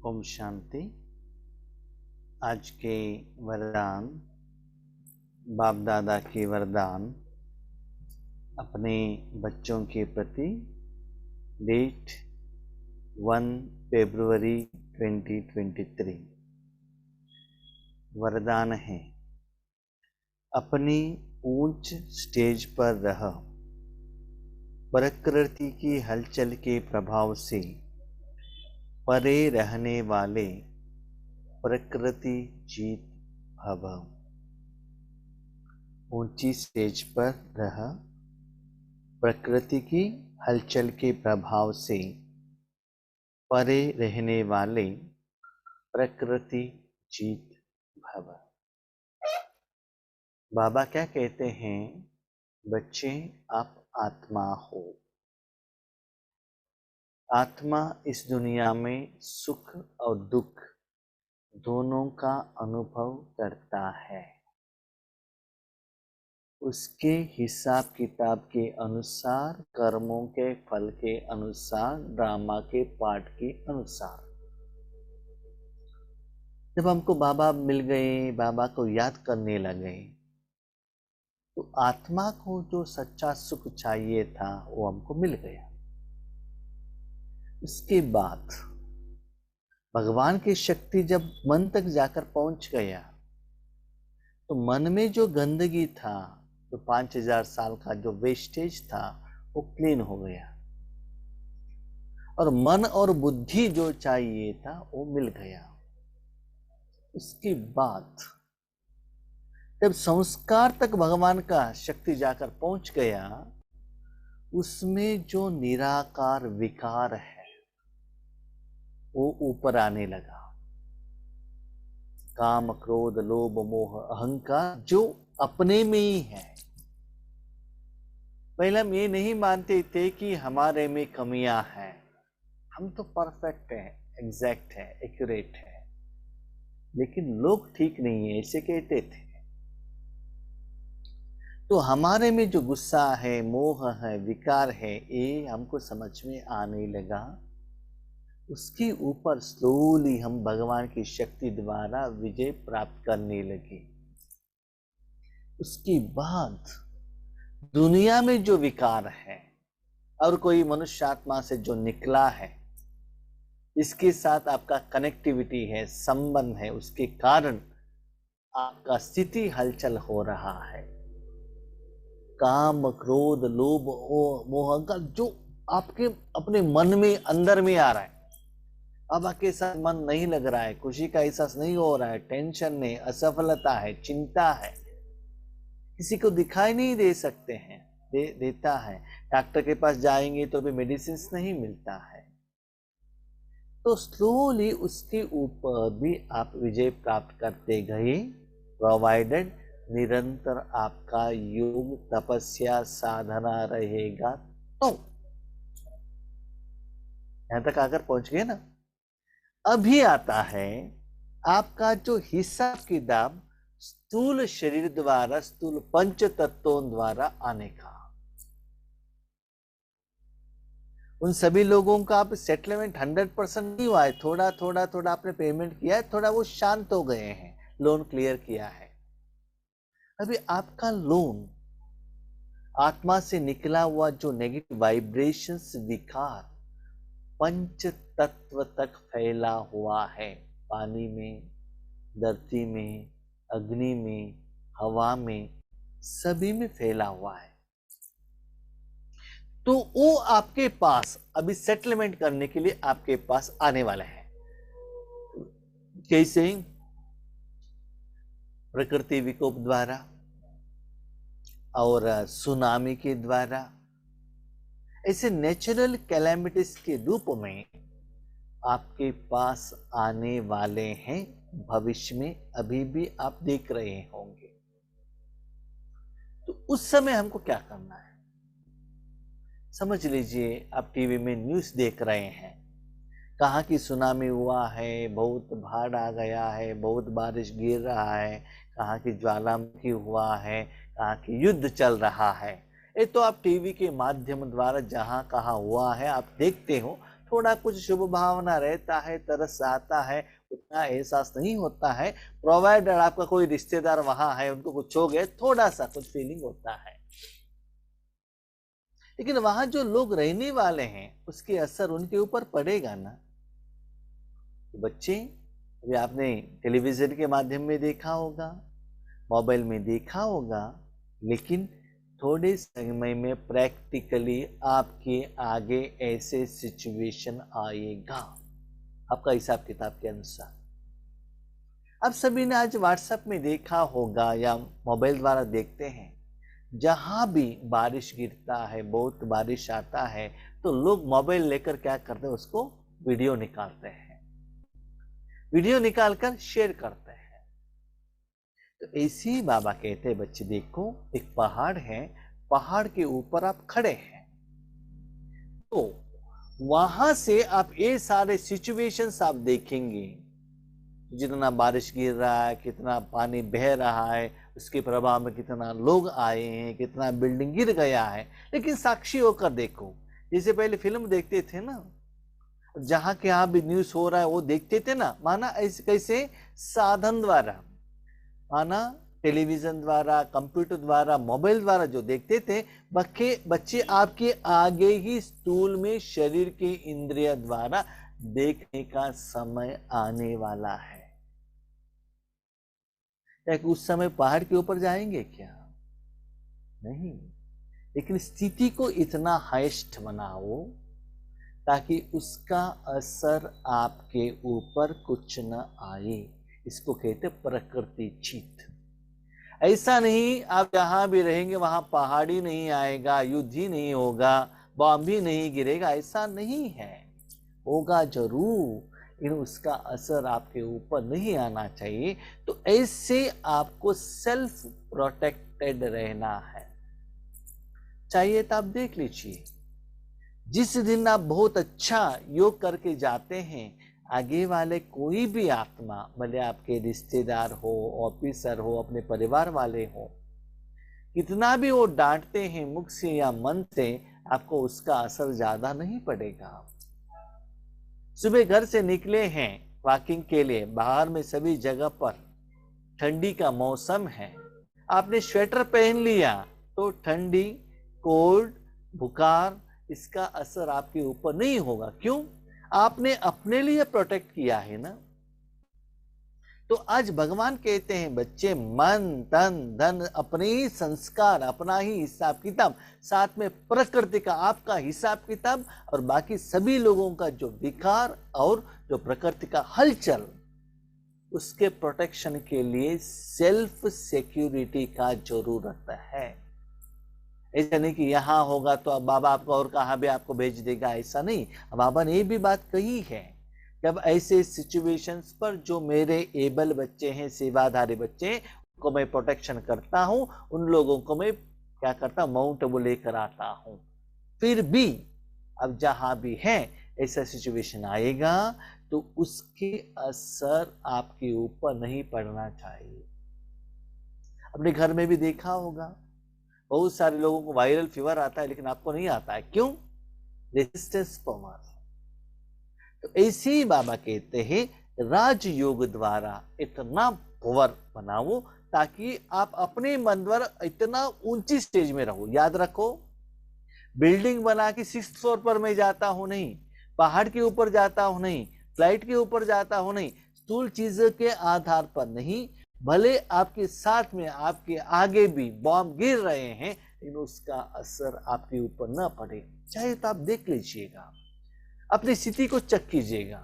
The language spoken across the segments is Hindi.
ओम शांति। आज के वरदान, बाप दादा के वरदान अपने बच्चों के प्रति। डेट 1 फरवरी 2023। वरदान है, अपनी ऊंच स्टेज पर रह, प्रकृति की हलचल के प्रभाव से परे रहने वाले प्रकृति जीत भव। ऊंची स्टेज पर रह, प्रकृति की हलचल के प्रभाव से परे रहने वाले प्रकृति जीत भव। बाबा क्या कहते हैं? बच्चे, आप आत्मा हो। आत्मा इस दुनिया में सुख और दुख दोनों का अनुभव करता है। उसके हिसाब किताब के अनुसार, कर्मों के फल के अनुसार, ड्रामा के पार्ट के अनुसार। जब हमको बाबा मिल गए, बाबा को याद करने लगे, तो आत्मा को जो सच्चा सुख चाहिए था वो हमको मिल गया। उसके बाद भगवान की शक्ति जब मन तक जाकर पहुंच गया, तो मन में जो गंदगी था, तो 5000 साल का जो वेस्टेज था, वो क्लीन हो गया और मन और बुद्धि जो चाहिए था वो मिल गया। उसके बाद जब संस्कार तक भगवान का शक्ति जाकर पहुंच गया, उसमें जो निराकार विकार है वो ऊपर आने लगा। काम, क्रोध, लोभ, मोह, अहंकार जो अपने में ही है। पहले हम ये नहीं मानते थे कि हमारे में कमियां हैं, हम तो परफेक्ट हैं, एग्जैक्ट है, एक्यूरेट है, लेकिन लोग ठीक नहीं है ऐसे कहते थे। तो हमारे में जो गुस्सा है, मोह है, विकार है, ये हमको समझ में आने लगा। उसके ऊपर स्लोली हम भगवान की शक्ति द्वारा विजय प्राप्त करने लगे। उसके बाद दुनिया में जो विकार है और कोई मनुष्य आत्मा से जो निकला है, इसके साथ आपका कनेक्टिविटी है, संबंध है, उसके कारण आपका स्थिति हलचल हो रहा है। काम, क्रोध, लोभ, मोह का जो आपके अपने मन में अंदर में आ रहा है, अब आपके साथ मन नहीं लग रहा है, खुशी का एहसास नहीं हो रहा है, टेंशन है, असफलता है, चिंता है, किसी को दिखाई नहीं दे सकते हैं, देता है। डॉक्टर के पास जाएंगे तो भी मेडिसिन नहीं मिलता है। तो स्लोली उसके ऊपर भी आप विजय प्राप्त करते गए, प्रोवाइडेड निरंतर आपका योग, तपस्या, साधना रहेगा। तो यहां तक आकर पहुंच गए ना। अभी आता है आपका जो हिसाब किताब स्थूल शरीर द्वारा, स्थूल पंच तत्वों द्वारा आने का। उन सभी लोगों का आप सेटलमेंट 100% नहीं हुआ है, थोड़ा थोड़ा थोड़ा आपने पेमेंट किया है, थोड़ा वो शांत हो गए हैं, लोन क्लियर किया है। अभी आपका लोन, आत्मा से निकला हुआ जो नेगेटिव वाइब्रेशंस, विकार पंच तत्व तक फैला हुआ है। पानी में, धरती में, अग्नि में, हवा में, सभी में फैला हुआ है। तो वो आपके पास अभी सेटलमेंट करने के लिए आपके पास आने वाला है। कैसे? प्रकृति विकोप द्वारा और सुनामी के द्वारा, ऐसे नेचुरल कैलेमिटीज के रूप में आपके पास आने वाले हैं। भविष्य में अभी भी आप देख रहे होंगे। तो उस समय हमको क्या करना है? समझ लीजिए, आप टीवी में न्यूज़ देख रहे हैं, कहाँ की सुनामी हुआ है, बहुत बाढ़ आ गया है, बहुत बारिश गिर रहा है, कहाँ की ज्वालामुखी हुआ है, कहाँ की युद्ध चल रहा है। ये तो आप टीवी के माध्यम द्वारा जहाँ कहाँ हुआ है आप देखते हो, थोड़ा कुछ शुभ भावना रहता है, तरस आता है, उतना एहसास नहीं होता है। प्रोवाइडर आपका कोई रिश्तेदार वहां है, उनको कुछ हो गए, थोड़ा सा कुछ फीलिंग होता है, लेकिन वहां जो लोग रहने वाले हैं उसके असर उनके ऊपर पड़ेगा ना। तो बच्चे, अभी आपने टेलीविजन के माध्यम में देखा होगा, मोबाइल में देखा होगा, लेकिन थोड़े समय में प्रैक्टिकली आपके आगे ऐसे सिचुएशन आएगा, आपका हिसाब किताब के अनुसार। आप सभी ने आज व्हाट्सएप में देखा होगा या मोबाइल द्वारा देखते हैं, जहां भी बारिश गिरता है, बहुत बारिश आता है, तो लोग मोबाइल लेकर क्या करते हैं, उसको वीडियो निकालते हैं, वीडियो निकालकर शेयर करते हैं। तो ऐसे ही बाबा कहते हैं, बच्चे देखो, एक पहाड़ है, पहाड़ के ऊपर आप खड़े हैं, तो वहां से आप ये सारे सिचुएशंस आप देखेंगे, जितना बारिश गिर रहा है, कितना पानी बह रहा है, उसके प्रभाव में कितना लोग आए हैं, कितना बिल्डिंग गिर गया है, लेकिन साक्षी होकर देखो। जैसे पहले फिल्म देखते थे ना, जहां के यहाँ भी न्यूज हो रहा है वो देखते थे ना, माना ऐसे कैसे साधन द्वारा, माना टेलीविजन द्वारा, कंप्यूटर द्वारा, मोबाइल द्वारा जो देखते थे, बच्चे आपके आगे ही स्थूल में शरीर के इंद्रिय द्वारा देखने का समय आने वाला है। क्या उस समय पहाड़ के ऊपर जाएंगे क्या? नहीं, लेकिन स्थिति को इतना हाइस्ट बनाओ ताकि उसका असर आपके ऊपर कुछ न आए। इसको कहते प्रकृति चित। ऐसा नहीं आप जहां भी रहेंगे वहां पहाड़ी नहीं आएगा, युद्ध ही नहीं होगा, बॉम्ब भी नहीं गिरेगा, ऐसा नहीं है। होगा जरूर, लेकिन उसका असर आपके ऊपर नहीं आना चाहिए। तो ऐसे आपको सेल्फ प्रोटेक्टेड रहना है। चाहिए तो आप देख लीजिए, जिस दिन आप बहुत अच्छा योग करके जाते हैं, आगे वाले कोई भी आत्मा, भले आपके रिश्तेदार हो, ऑफिसर हो, अपने परिवार वाले हो, कितना भी वो डांटते हैं मुख से या मन से, आपको उसका असर ज्यादा नहीं पड़ेगा। सुबह घर से निकले हैं वॉकिंग के लिए, बाहर में सभी जगह पर ठंडी का मौसम है, आपने स्वेटर पहन लिया तो ठंडी, कोल्ड, बुखार, इसका असर आपके ऊपर नहीं होगा। क्यों? आपने अपने लिए प्रोटेक्ट किया है ना। तो आज भगवान कहते हैं, बच्चे मन, तन, धन, अपने ही संस्कार, अपना ही हिसाब किताब, साथ में प्रकृति का आपका हिसाब किताब, और बाकी सभी लोगों का जो विकार और जो प्रकृति का हलचल, उसके प्रोटेक्शन के लिए सेल्फ सिक्योरिटी का जरूरत है। ऐसा नहीं कि यहां होगा तो अब बाबा आपको और कहां भी आपको भेज देगा, ऐसा नहीं। बाबा ने ये भी बात कही है, जब ऐसे सिचुएशंस पर जो मेरे एबल बच्चे हैं, सेवाधारी बच्चे, उनको मैं प्रोटेक्शन करता हूं, उन लोगों को मैं क्या करता हूं, माउंट वो लेकर आता हूं। फिर भी अब जहां भी है ऐसा सिचुएशन आएगा तो उसके असर आपके ऊपर नहीं पड़ना चाहिए। अपने घर में भी देखा होगा, बहुत सारे लोगों को वायरल फीवर आता है, लेकिन आपको नहीं आता है। क्यों? Resistance power. तो ऐसे ही बाबा कहते हैं, राजयोग द्वारा इतना पावर बनाओ ताकि आप अपने मन द्वारा इतना ऊंची स्टेज में रहो। याद रखो, बिल्डिंग बना के 6th फ्लोर पर मैं जाता हूं नहीं, पहाड़ के ऊपर जाता हूं नहीं, फ्लाइट के ऊपर जाता हूं नहीं, स्थूल चीजों के आधार पर नहीं। भले आपके साथ में, आपके आगे भी बॉम्ब गिर रहे हैं, लेकिन उसका असर आपके ऊपर न पड़े। चाहे तो आप देख लीजिएगा, अपनी स्थिति को चेक कीजिएगा।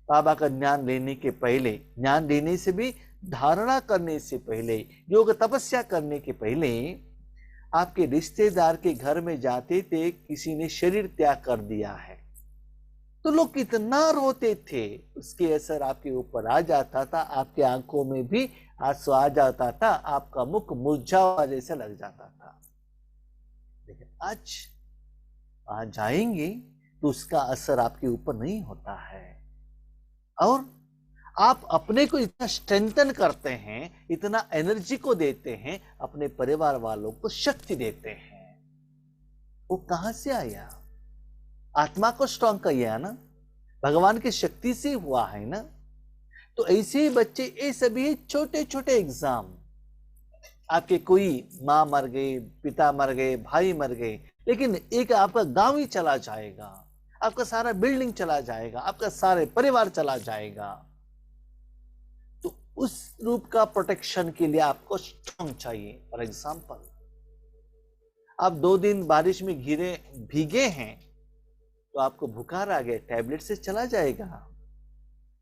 बाबा का ज्ञान लेने के पहले, ज्ञान लेने से भी धारणा करने से पहले, योग तपस्या करने के पहले, आपके रिश्तेदार के घर में जाते थे, किसी ने शरीर त्याग कर दिया है, तो लोग कितना रोते थे, उसके असर आपके ऊपर आ जाता था, आपके आंखों में भी आंसू आ जाता था, आपका मुख मुरझा हुआ जैसा लग जाता था। लेकिन आज वहां जाएंगे तो उसका असर आपके ऊपर नहीं होता है, और आप अपने को इतना स्ट्रेंथन करते हैं, इतना एनर्जी को देते हैं, अपने परिवार वालों को शक्ति देते हैं। वो कहां से आया? आत्मा को स्ट्रांग किया ना, भगवान की शक्ति से हुआ है ना। तो ऐसे ही बच्चे, ये सभी छोटे छोटे एग्जाम, आपके कोई माँ मर गई, पिता मर गए, भाई मर गए, लेकिन एक आपका गांव ही चला जाएगा, आपका सारा बिल्डिंग चला जाएगा, आपका सारे परिवार चला जाएगा। तो उस रूप का प्रोटेक्शन के लिए आपको स्ट्रांग चाहिए। फॉर एग्जाम्पल, आप 2 दिन बारिश में भीगे हैं, तो आपको बुखार आ गया, टैबलेट से चला जाएगा।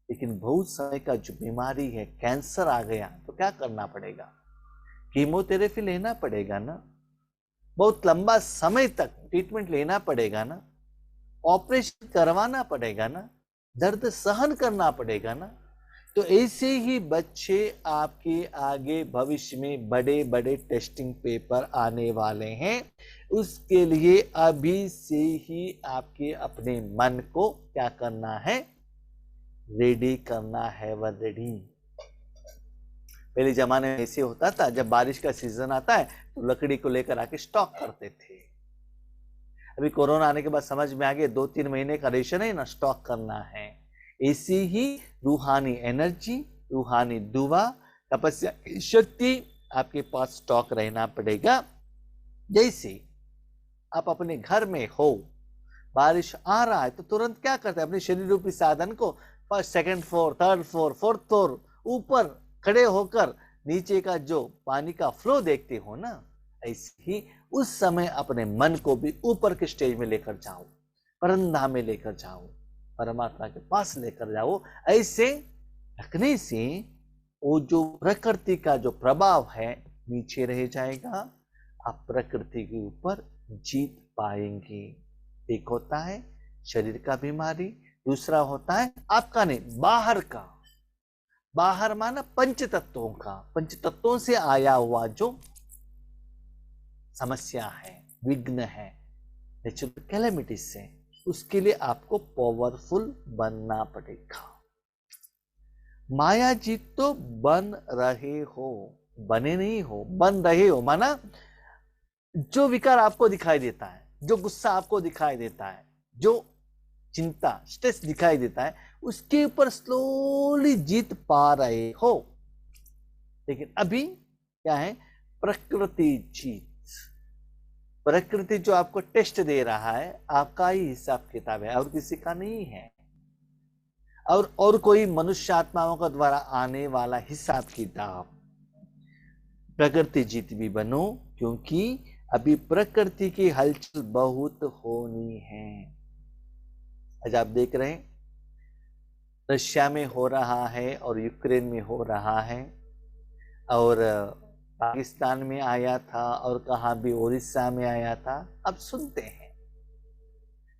लेकिन बहुत समय का जो बीमारी है, कैंसर आ गया, तो क्या करना पड़ेगा? कीमोथेरेपी लेना पड़ेगा ना, बहुत लंबा समय तक ट्रीटमेंट लेना पड़ेगा ना, ऑपरेशन करवाना पड़ेगा ना, दर्द सहन करना पड़ेगा ना। तो ऐसे ही बच्चे आपके आगे भविष्य में बड़े बड़े टेस्टिंग पेपर आने वाले हैं, उसके लिए अभी से ही आपके अपने मन को क्या करना है? रेडी करना है। वह रेडी। पहले जमाने में ऐसे होता था, जब बारिश का सीजन आता है तो लकड़ी को लेकर आके स्टॉक करते थे। अभी कोरोना आने के बाद समझ में आ गया, 2-3 महीने का रेशन है ना, स्टॉक करना है। ऐसी ही रूहानी एनर्जी, रूहानी दुआ, तपस्या की शक्ति आपके पास स्टॉक रहना पड़ेगा। जैसे आप अपने घर में हो, बारिश आ रहा है, तो तुरंत क्या करते हैं? अपने शरीर रूपी साधन को first, second floor, third floor, fourth floor ऊपर खड़े होकर नीचे का जो पानी का फ्लो देखते हो ना, ऐसे ही उस समय अपने मन को भी ऊपर के स्टेज में लेकर जाओ, परमधाम में लेकर जाओ, परमात्मा के पास लेकर जाओ। ऐसे रखने से वो जो प्रकृति का जो प्रभाव है नीचे रह जाएगा, आप प्रकृति के ऊपर जीत पाएंगे। एक होता है शरीर का बीमारी, दूसरा होता है आपका नहीं, बाहर का। बाहर माना पंच तत्वों का, पंच तत्वों से आया हुआ जो समस्या है, विघ्न है, नेचुरल कैलेमिटीज से, उसके लिए आपको पावरफुल बनना पड़ेगा। माया जी तो बन रहे हो, बने नहीं हो, बन रहे हो। माना जो विकार आपको दिखाई देता है, जो गुस्सा आपको दिखाई देता है, जो चिंता, स्ट्रेस दिखाई देता है, उसके ऊपर स्लोली जीत पा रहे हो। लेकिन अभी क्या है? प्रकृति जीत। प्रकृति जो आपको टेस्ट दे रहा है, आपका ही हिसाब किताब है और किसी का नहीं है। और कोई मनुष्य आत्माओं का द्वारा आने वाला हिसाब किताब। प्रकृति जीत भी बनो, क्योंकि अभी प्रकृति की हलचल बहुत होनी है। आज आप देख रहे हैं, रशिया में हो रहा है और यूक्रेन में हो रहा है, और पाकिस्तान में आया था, और कहाँ भी उड़ीसा में आया था। अब सुनते हैं,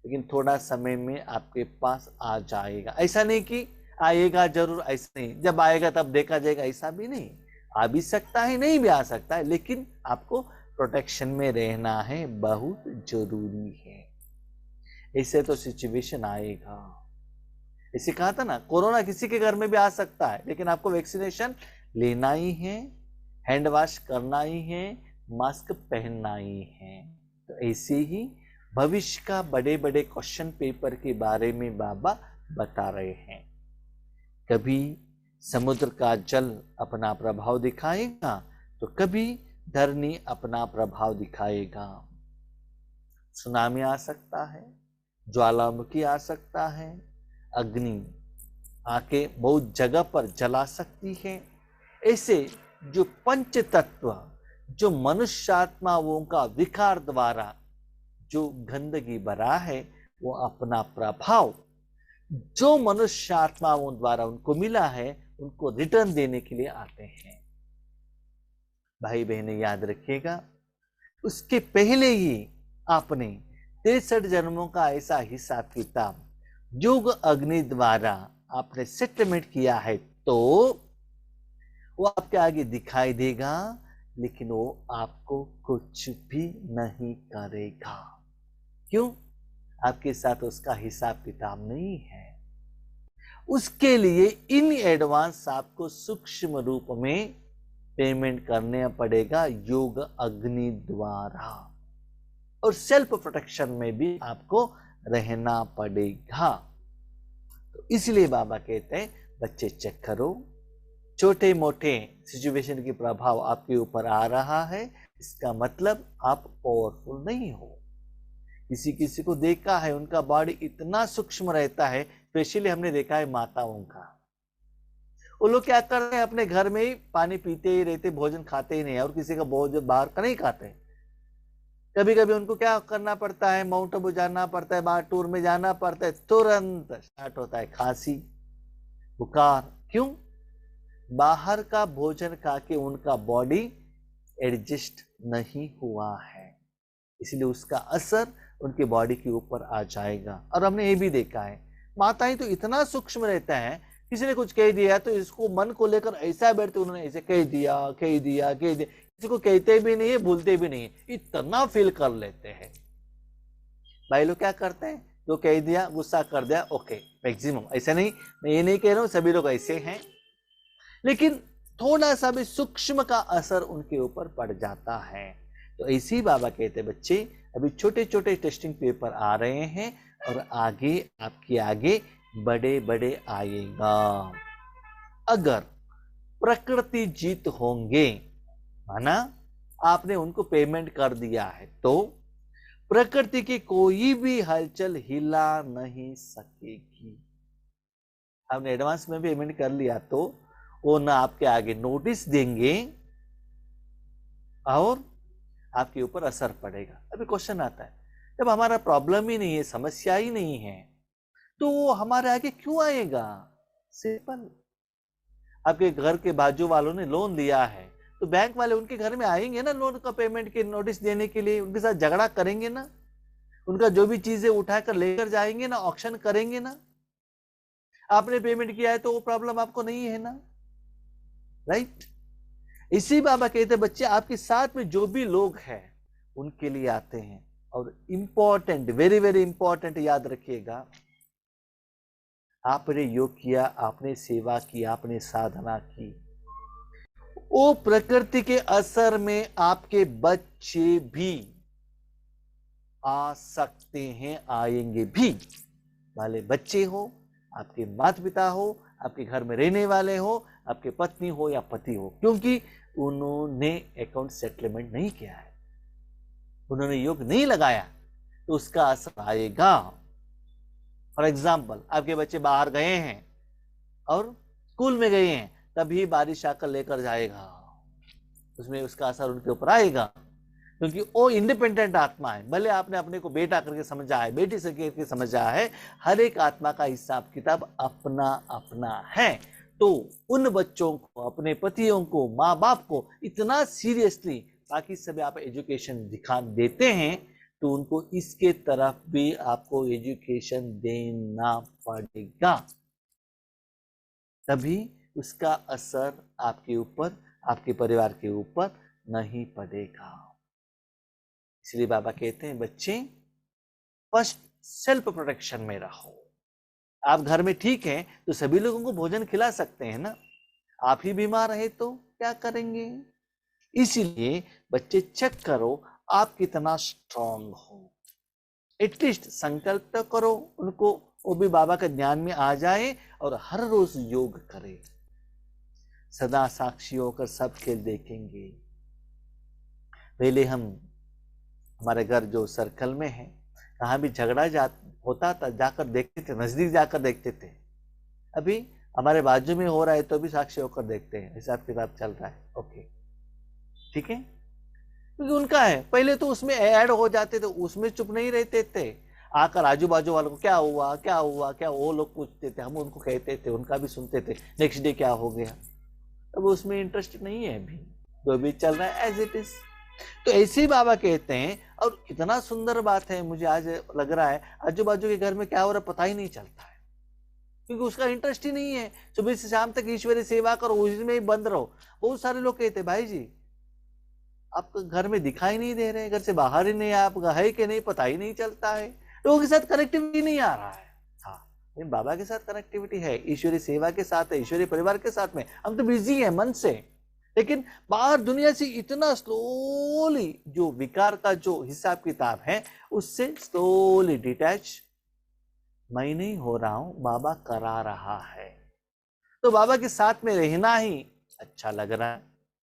लेकिन थोड़ा समय में आपके पास आ जाएगा। ऐसा नहीं कि आएगा जरूर, ऐसा नहीं, जब आएगा तब देखा जाएगा, ऐसा भी नहीं। आ भी सकता है, नहीं भी आ सकता है, लेकिन आपको प्रोटेक्शन में रहना है, बहुत जरूरी है। ऐसे तो सिचुएशन आएगा। इसे कहा था ना, कोरोना किसी के घर में भी आ सकता है, लेकिन आपको वैक्सीनेशन लेना ही है, हैंड वॉश करना ही है, मास्क पहनना ही है। तो ऐसे ही भविष्य का बड़े बड़े क्वेश्चन पेपर के बारे में बाबा बता रहे हैं। कभी समुद्र का जल अपना प्रभाव दिखाएगा, तो कभी धरनी अपना प्रभाव दिखाएगा। सुनामी आ सकता है, ज्वालामुखी आ सकता है, अग्नि आके बहुत जगह पर जला सकती है। ऐसे जो पंच तत्व, जो मनुष्य आत्माओं का विकार द्वारा जो गंदगी भरा है, वो अपना प्रभाव जो मनुष्य आत्माओं द्वारा उनको मिला है, उनको रिटर्न देने के लिए आते हैं। भाई बहने याद रखिएगा, उसके पहले ही आपने 63 जन्मों का ऐसा हिसाब किताब युग अग्नि द्वारा आपने सेटलमेंट किया है, तो वो आपके आगे दिखाई देगा, लेकिन वो आपको कुछ भी नहीं करेगा। क्यों? आपके साथ उसका हिसाब किताब नहीं है। उसके लिए इन एडवांस आपको सूक्ष्म रूप में पेमेंट करने पड़ेगा योग अग्नि द्वारा। और सेल्फ प्रोटेक्शन में भी आपको रहना पड़ेगा। तो इसलिए बाबा कहते हैं बच्चे चेक करो, छोटे मोटे सिचुएशन की प्रभाव आपके ऊपर आ रहा है, इसका मतलब आप पावरफुल नहीं हो। किसी किसी को देखा है उनका बॉडी इतना सूक्ष्म रहता है, स्पेशली हमने देखा है माताओं का, वो लोग क्या कर रहे हैं अपने घर में ही पानी पीते ही रहते, भोजन खाते ही नहीं, और किसी का भोजन बाहर का नहीं खाते। कभी कभी उनको क्या करना पड़ता है, माउंट आबू जाना पड़ता है, बाहर टूर में जाना पड़ता है, तुरंत स्टार्ट होता है खांसी बुखार। क्यों? बाहर का भोजन खा के उनका बॉडी एडजस्ट नहीं हुआ है, इसलिए उसका असर उनके बॉडी के ऊपर आ जाएगा। और हमने ये भी देखा है माताएं तो इतना सूक्ष्म रहता है, किसी ने कुछ कह दिया तो इसको मन को लेकर ऐसा बैठते, उन्होंने ऐसे कह दिया कह दिया कह दिया, किसी को कहते भी नहीं है, भूलते भी नहीं है, इतना फील कर लेते हैं। भाई लोग क्या करते हैं, जो कह दिया गुस्सा कर दिया, ओके मैक्सिमम, ऐसा नहीं, मैं ये नहीं कह रहा हूं सभी लोग ऐसे हैं, लेकिन थोड़ा सा भी सूक्ष्म का असर उनके ऊपर पड़ जाता है। तो ऐसे ही बाबा कहते बच्चे अभी छोटे छोटे टेस्टिंग पेपर आ रहे हैं, और आगे आपके आगे बड़े बड़े आएगा। अगर प्रकृति जीत होंगे, माना आपने उनको पेमेंट कर दिया है, तो प्रकृति की कोई भी हलचल हिला नहीं सकेगी। आपने एडवांस में पेमेंट कर लिया तो वो ना आपके आगे नोटिस देंगे और आपके ऊपर असर पड़ेगा। अभी क्वेश्चन आता है, जब हमारा प्रॉब्लम ही नहीं है, समस्या ही नहीं है, तो वो हमारे आगे क्यों आएगा? सिंपल, आपके घर के बाजू वालों ने लोन दिया है, तो बैंक वाले उनके घर में आएंगे ना लोन का पेमेंट के नोटिस देने के लिए, उनके साथ झगड़ा करेंगे ना, उनका जो भी चीजें उठाकर लेकर जाएंगे ना, ऑक्शन करेंगे ना। आपने पेमेंट किया है तो वो प्रॉब्लम आपको नहीं है ना, राइट? इसी बाबा कहते बच्चे आपके साथ में जो भी लोग हैं उनके लिए आते हैं। और इंपॉर्टेंट, वेरी वेरी इंपॉर्टेंट याद रखिएगा, आपने योग किया, आपने सेवा की, आपने साधना की, वो प्रकृति के असर में आपके बच्चे भी आ सकते हैं, आएंगे भी। भले बच्चे हो, आपके माता पिता हो, आपके घर में रहने वाले हो, आपके पत्नी हो या पति हो, क्योंकि उन्होंने अकाउंट सेटलमेंट नहीं किया है, उन्होंने योग नहीं लगाया, तो उसका असर आएगा। फॉर एग्जाम्पल, आपके बच्चे बाहर गए हैं और स्कूल में गए हैं, तभी बारिश आकर लेकर जाएगा, उसमें उसका असर उनके ऊपर आएगा, क्योंकि वो इंडिपेंडेंट आत्मा है। भले आपने अपने को बेटा करके समझा है, बेटी से करके समझा है, हर एक आत्मा का हिसाब किताब अपना अपना है। तो उन बच्चों को, अपने पतियों को, माँ बाप को इतना सीरियसली, बाकी सभी आप एजुकेशन दिखा देते हैं, तो उनको इसके तरफ भी आपको एजुकेशन देना पड़ेगा, तभी उसका असर आपके ऊपर, आपके परिवार के ऊपर नहीं पड़ेगा। इसलिए बाबा कहते हैं बच्चे फर्स्ट सेल्फ प्रोटेक्शन में रहो। आप घर में ठीक हैं तो सभी लोगों को भोजन खिला सकते हैं ना, आप ही बीमार रहे तो क्या करेंगे? इसीलिए बच्चे चेक करो आप कितना स्ट्रांग हो, एटलीस्ट संकल्प तो करो उनको, वो भी बाबा के ध्यान में आ जाए और हर रोज योग करे। सदा साक्षी होकर सब खेल देखेंगे। पहले हम, हमारे घर जो सर्कल में है, कहाँ भी झगड़ा होता था, जाकर देखते थे, नजदीक जाकर देखते थे। अभी हमारे बाजू में हो रहा है तो भी साक्षी होकर देखते हैं, हिसाब किताब चल रहा है, ओके ठीक है, क्योंकि उनका है। पहले तो उसमें ऐड हो जाते थे, उसमें चुप नहीं रहते थे, आकर आजू बाजू वालों को क्या हुआ क्या हुआ क्या, वो लोग पूछते थे, हम उनको कहते थे, उनका भी सुनते थे, नेक्स्ट डे क्या हो गया। अब उसमें इंटरेस्ट नहीं है, अभी जो भी चल रहा है एज इट इज। तो ऐसे ही बाबा कहते हैं, और इतना सुंदर बात है, मुझे आज लग रहा है आजू बाजू के घर में क्या हो रहा है पता ही नहीं चलता है, क्योंकि उसका इंटरेस्ट ही नहीं है। सुबह से शाम तक ईश्वरी सेवा करो, उसमें ही बंद रहो। बहुत सारे लोग कहते हैं भाई जी आप घर में दिखाई नहीं दे रहे, घर से बाहर ही नहीं, आप है कि नहीं पता ही नहीं चलता है, लोगों के साथ कनेक्टिविटी नहीं आ रहा है। हाँ, लेकिन बाबा के साथ कनेक्टिविटी है, ईश्वरी सेवा के साथ है, ईश्वरी परिवार के साथ में, हम तो बिजी हैं मन से, लेकिन बाहर दुनिया से इतना स्लोली जो विकार का जो हिसाब किताब है उससे स्लोली डिटैच मैं नहीं हो रहा हूं, बाबा करा रहा है। तो बाबा के साथ में रहना ही अच्छा लग रहा है।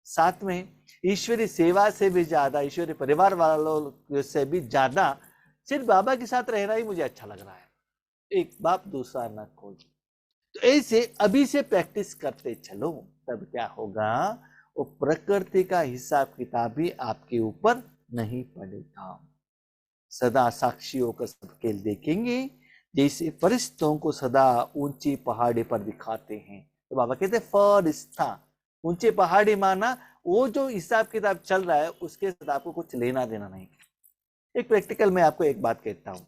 साथ में ईश्वरी सेवा से भी ज्यादा, ईश्वरी परिवार वालों से भी ज्यादा सिर्फ बाबा के साथ रहना ही मुझे अच्छा लग रहा है। एक बाप दूसरा न खोज। तो ऐसे अभी से प्रैक्टिस करते चलो, तब क्या होगा, वो प्रकृति का हिसाब किताब भी आपके ऊपर नहीं पड़ेगा। सदा साक्षी होकर सबके देखेंगे, जैसे फरिश्तों को सदा ऊंची पहाड़ी पर दिखाते हैं। तो बाबा कहते फरिश्ता, ऊंचे पहाड़ी माना वो जो हिसाब किताब चल रहा है उसके साथ आपको कुछ लेना देना नहीं। एक प्रैक्टिकल में आपको एक बात कहता हूं,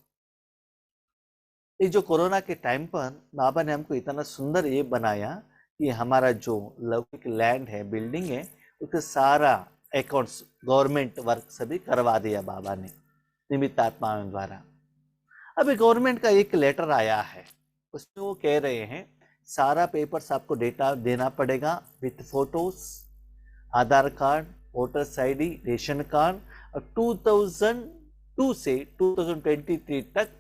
ये जो कोरोना के टाइम पर बाबा ने हमको इतना सुंदर ये बनाया कि हमारा जो लौकिक लैंड है, बिल्डिंग है, उसका सारा अकाउंट्स गवर्नमेंट वर्क सभी करवा दिया बाबा ने निमित्त आत्माओं द्वारा। अभी गवर्नमेंट का एक लेटर आया है, उसमें वो कह रहे हैं सारा पेपर्स आपको डेटा देना पड़ेगा with photos, Aadhaar card, voters ID, ration card, और 2002 से 2023 तक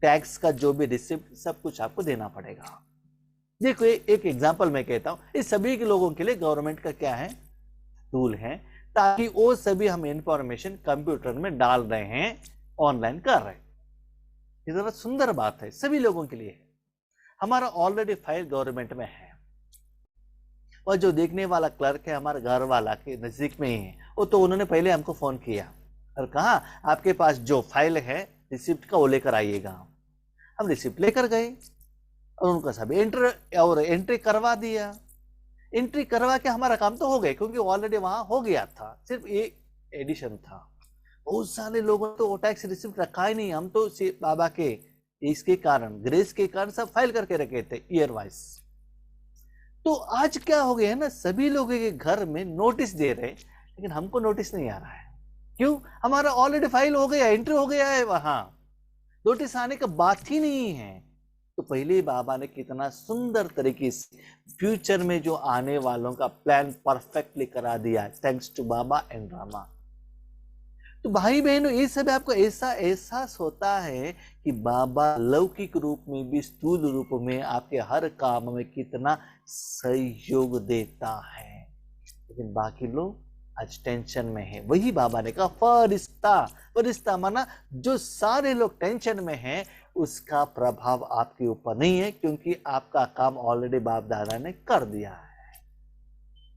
टैक्स का जो भी रिसिप्ट सब कुछ आपको देना पड़ेगा। देखो एक एग्जांपल मैं कहता हूं, इस सभी के लोगों के लिए गवर्नमेंट का क्या है, टूल है, ताकि वो सभी हम इंफॉर्मेशन कंप्यूटर में डाल रहे हैं, ऑनलाइन कर रहे हैं। ये जरा सुंदर बात है, सभी लोगों के लिए है। हमारा ऑलरेडी फाइल गवर्नमेंट में है, और जो देखने वाला क्लर्क है हमारे घर वाला के नजदीक में ही है, वो तो उन्होंने पहले हमको फोन किया और कहा आपके पास जो फाइल है रिसिप्ट का वो लेकर आइएगा। हम रिसिप्ट लेकर गए और उनका सब एंट्री करवा दिया। एंट्री करवा के हमारा काम तो हो गया, क्योंकि ऑलरेडी वहां हो गया था, सिर्फ ये एडिशन था। बहुत सारे लोगों ने तो वो टैक्स रिसिप्ट रखा ही नहीं। हम तो बाबा के इसके कारण, ग्रेस के कारण सब फाइल करके रखे थे ईयर वाइज। तो आज क्या हो गया है ना, सभी लोगों के घर में नोटिस दे रहे, लेकिन हमको नोटिस नहीं आ रहा है। क्यों? हमारा ऑलरेडी फाइल हो गया, एंट्री हो गया है, वहां नोटिस आने का बात ही नहीं है। तो पहले बाबा ने कितना सुंदर तरीके से फ्यूचर में जो आने वालों का प्लान परफेक्टली करा दिया, thanks to Baba and Rama. तो भाई बहनों, ये सब आपको ऐसा एहसास होता है कि बाबा लौकिक रूप में भी, स्थूल रूप में आपके हर काम में कितना सहयोग देता है। लेकिन बाकी लोग आज टेंशन में है। वही बाबा ने कहा फरिश्ता, फरिश्ता माना जो सारे लोग टेंशन में हैं, उसका प्रभाव आपके ऊपर नहीं है, क्योंकि आपका काम ऑलरेडी बाप दादा ने कर दिया है,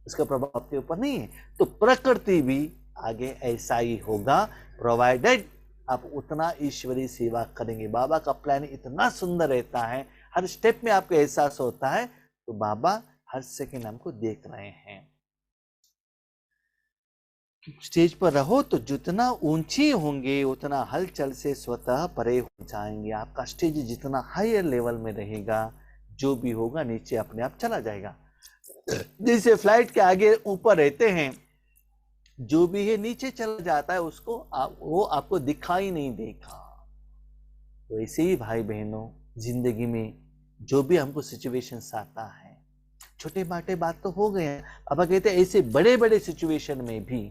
उसका प्रभाव आपके ऊपर नहीं है। तो प्रकृति भी आगे ऐसा ही होगा, प्रोवाइडेड आप उतना ईश्वरी सेवा करेंगे। बाबा का प्लान इतना सुंदर रहता है, हर स्टेप में आपको एहसास होता है, तो बाबा हर सेकंड हमको देख रहे हैं। स्टेज पर रहो तो जितना ऊंची होंगे उतना हलचल से स्वतः परे हो जाएंगे। आपका स्टेज जितना हायर लेवल में रहेगा, जो भी होगा नीचे अपने आप चला जाएगा। जैसे फ्लाइट के आगे ऊपर रहते हैं, जो भी है नीचे चला जाता है, उसको वो आपको दिखाई नहीं देगा। तो ऐसे ही भाई बहनों, जिंदगी में जो भी हमको सिचुएशंस आता है, छोटे बाटे बात तो हो गए, अब कहते हैं ऐसे बड़े बड़े सिचुएशन में भी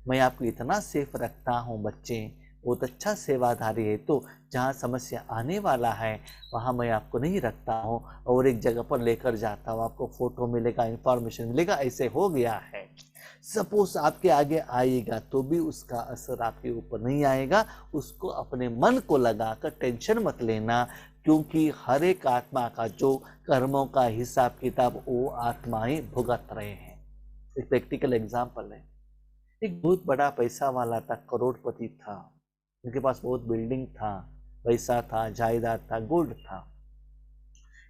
मैं आपको इतना सेफ रखता हूँ। बच्चे बहुत अच्छा सेवाधारी है, तो जहाँ समस्या आने वाला है वहाँ मैं आपको नहीं रखता हूँ और एक जगह पर लेकर जाता हूँ, आपको फोटो मिलेगा, इंफॉर्मेशन मिलेगा, ऐसे हो गया है। सपोज आपके आगे आएगा तो भी उसका असर आपके ऊपर नहीं आएगा। उसको अपने मन को लगाकर टेंशन मत लेना, क्योंकि हर एक आत्मा का जो कर्मों का हिसाब किताब वो आत्माएं भुगत रहे हैं। एक प्रैक्टिकल एग्जाम्पल है, एक बहुत बड़ा पैसा वाला था, करोड़पति था, उनके पास बहुत बिल्डिंग था, पैसा था, जायदाद था, गोल्ड था।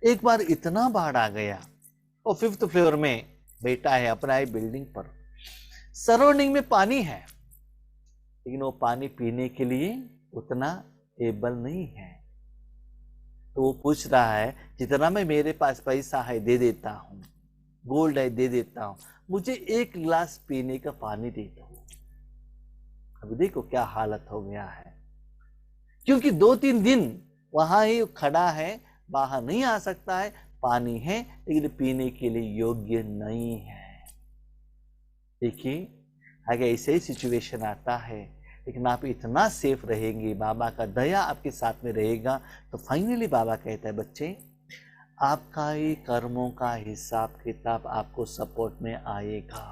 एक बार इतना बाढ़ आ गया, वो 5th फ्लोर में बैठा है अपना ही बिल्डिंग पर, सराउंडिंग में पानी है, लेकिन वो पानी पीने के लिए उतना एबल नहीं है। तो वो पूछ रहा है, जितना मैं मेरे पास पैसा है दे देता हूँ, गोल्ड है दे देता हूँ, मुझे एक गिलास पीने का पानी दे दो। अभी देखो क्या हालत हो गया है, क्योंकि 2-3 दिन वहां ही खड़ा है, बाहर नहीं आ सकता है, पानी है लेकिन पीने के लिए योग्य नहीं है। देखिए, अगर ऐसे ही सिचुएशन आता है लेकिन आप इतना सेफ रहेंगे, बाबा का दया आपके साथ में रहेगा, तो फाइनली बाबा कहता है बच्चे आपका ही कर्मों का हिसाब किताब आपको सपोर्ट में आएगा।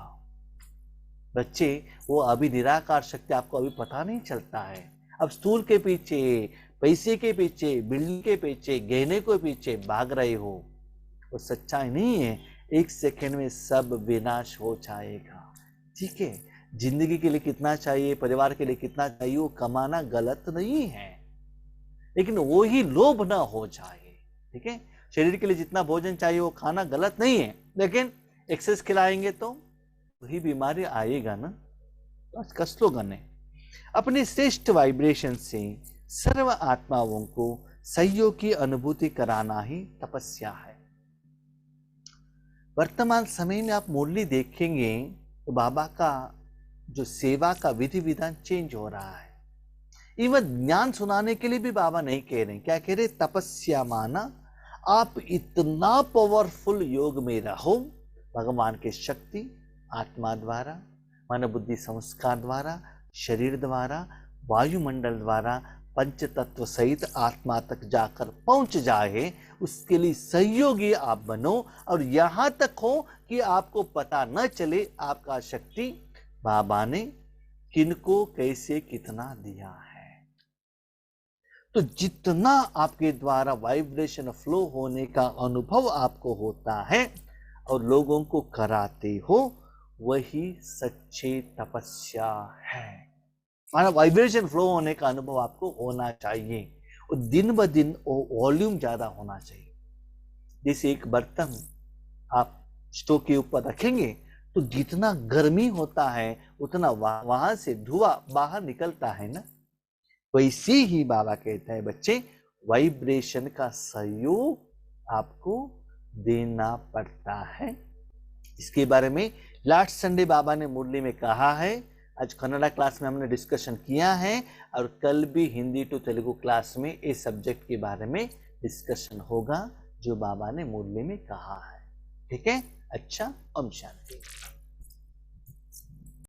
बच्चे वो अभी निराकार शक्ति आपको अभी पता नहीं चलता है। अब स्थूल के पीछे, पैसे के पीछे, बिल्डिंग के पीछे, गहने के पीछे भाग रहे हो, वो सच्चाई नहीं है। एक सेकंड में सब विनाश हो जाएगा। ठीक है, जिंदगी के लिए कितना चाहिए, परिवार के लिए कितना चाहिए, वो कमाना गलत नहीं है, लेकिन वो ही लोभ ना हो जाए। ठीक है, शरीर के लिए जितना भोजन चाहिए वो खाना गलत नहीं है, लेकिन एक्सेस खिलाएंगे तो वही बीमारी आएगा ना। तो आज का स्लोगन है अपने श्रेष्ठ वाइब्रेशन से सर्व आत्माओं को सहयोग की अनुभूति कराना ही तपस्या है। वर्तमान समय में आप मुरली देखेंगे तो बाबा का जो सेवा का विधि विधान चेंज हो रहा है। इवन ज्ञान सुनाने के लिए भी बाबा नहीं कह रहे, क्या कह रहे, तपस्या माना आप इतना पावरफुल योग में रहो, भगवान की शक्ति आत्मा द्वारा, मन बुद्धि संस्कार द्वारा, शरीर द्वारा, वायुमंडल द्वारा, पंच तत्व सहित आत्मा तक जाकर पहुंच जाए, उसके लिए सहयोगी आप बनो। और यहां तक हो कि आपको पता न चले आपका शक्ति बाबा ने किनको कैसे कितना दिया है। तो जितना आपके द्वारा वाइब्रेशन फ्लो होने का अनुभव आपको होता है और लोगों को कराते हो, वही सच्ची तपस्या है। माना वाइब्रेशन फ्लो होने का अनुभव आपको होना चाहिए और दिन ब दिन वॉल्यूम ज्यादा होना चाहिए। जैसे एक बर्तन आप स्टोव के ऊपर रखेंगे तो जितना गर्मी होता है उतना वहां से धुआं बाहर निकलता है ना। वैसे ही बाबा कहता है बच्चे वाइब्रेशन का सहयोग आपको देना पड़ता है। इसके बारे में लास्ट संडे बाबा ने मुरली में कहा है, आज कन्नड़ा क्लास में हमने डिस्कशन किया है और कल भी हिंदी टू तेलुगु क्लास में इस सब्जेक्ट के बारे में डिस्कशन होगा जो बाबा ने मुरली में कहा है। ठीक है, अच्छा, ओम शांति।